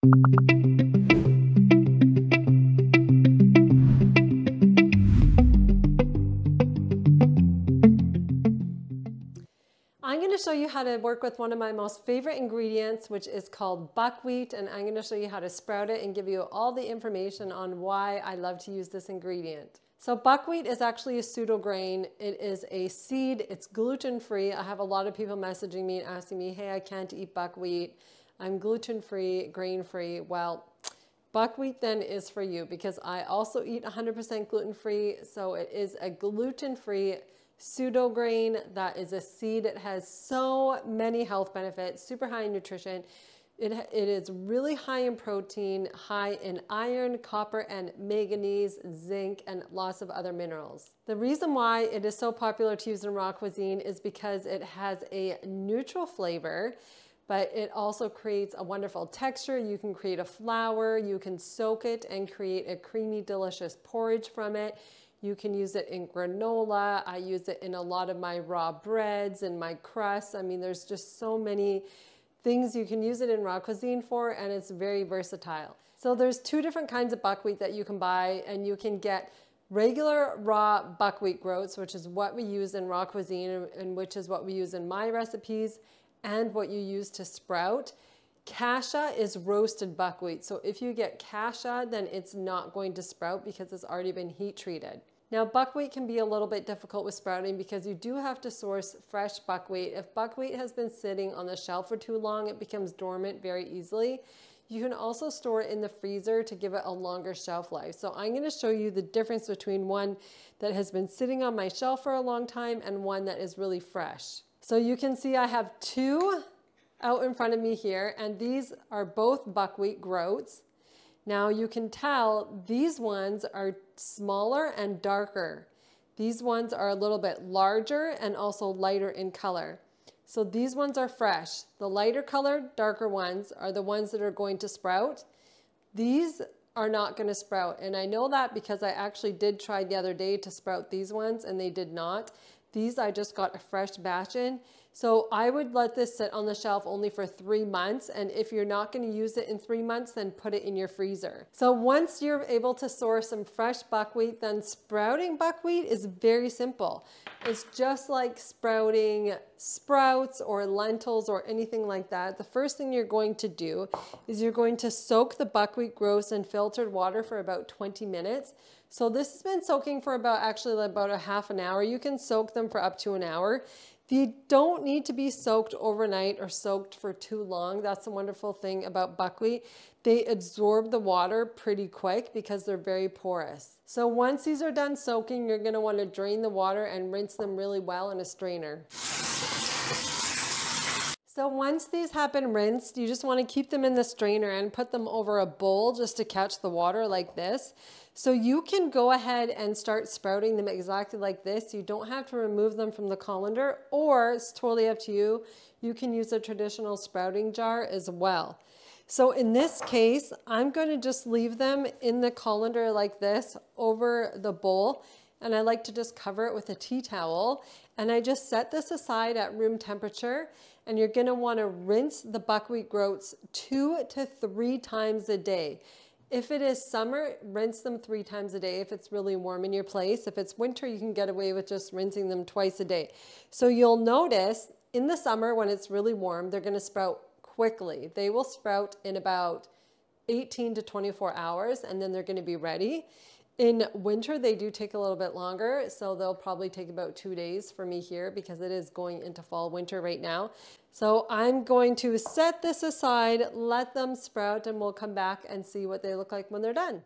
I'm going to show you how to work with one of my most favorite ingredients, which is called buckwheat, and I'm going to show you how to sprout it and give you all the information on why I love to use this ingredient. So buckwheat is actually a pseudo grain. It is a seed. It's gluten-free. I have a lot of people messaging me and asking me, hey, I can't eat buckwheat. I'm gluten-free, grain-free. Well, buckwheat then is for you because I also eat 100% gluten-free. So it is a gluten-free pseudo grain that is a seed. It has so many health benefits, super high in nutrition. It is really high in protein, high in iron, copper, and manganese, zinc, and lots of other minerals. The reason why it is so popular to use in raw cuisine is because it has a neutral flavor, but it also creates a wonderful texture. You can create a flour, you can soak it and create a creamy, delicious porridge from it. You can use it in granola. I use it in a lot of my raw breads and my crusts. I mean, there's just so many things you can use it in raw cuisine for, and it's very versatile. So there's two different kinds of buckwheat that you can buy, and you can get regular raw buckwheat groats, which is what we use in raw cuisine and which is what we use in my recipes and what you use to sprout. Kasha is roasted buckwheat. So if you get kasha, then it's not going to sprout because it's already been heat treated. Now, buckwheat can be a little bit difficult with sprouting because you do have to source fresh buckwheat. If buckwheat has been sitting on the shelf for too long, it becomes dormant very easily. You can also store it in the freezer to give it a longer shelf life. So I'm going to show you the difference between one that has been sitting on my shelf for a long time and one that is really fresh. So you can see I have two out in front of me here, and these are both buckwheat groats. Now you can tell these ones are smaller and darker. These ones are a little bit larger and also lighter in color. So these ones are fresh. The lighter colored, darker ones are the ones that are going to sprout. These are not going to sprout. And I know that because I actually did try the other day to sprout these ones and they did not. These I just got a fresh batch in. So I would let this sit on the shelf only for 3 months. And if you're not going to use it in 3 months, then put it in your freezer. So once you're able to source some fresh buckwheat, then sprouting buckwheat is very simple. It's just like sprouting sprouts or lentils or anything like that. The first thing you're going to do is you're going to soak the buckwheat groats in filtered water for about 20 minutes. So this has been soaking for about a half an hour. You can soak them for up to an hour. They don't need to be soaked overnight or soaked for too long. That's the wonderful thing about buckwheat. They absorb the water pretty quick because they're very porous. So once these are done soaking, you're going to want to drain the water and rinse them really well in a strainer. So once these have been rinsed, you just want to keep them in the strainer and put them over a bowl just to catch the water like this. So you can go ahead and start sprouting them exactly like this. You don't have to remove them from the colander, or it's totally up to you. You can use a traditional sprouting jar as well. So in this case, I'm going to just leave them in the colander like this over the bowl. And I like to just cover it with a tea towel. And I just set this aside at room temperature. And you're going to want to rinse the buckwheat groats 2 to 3 times a day. If it is summer, rinse them 3 times a day if it's really warm in your place. If it's winter, you can get away with just rinsing them twice a day. So you'll notice in the summer when it's really warm, they're going to sprout quickly. They will sprout in about 18 to 24 hours and then they're going to be ready. In winter, they do take a little bit longer, so they'll probably take about 2 days for me here because it is going into fall winter right now. So I'm going to set this aside, let them sprout, and we'll come back and see what they look like when they're done.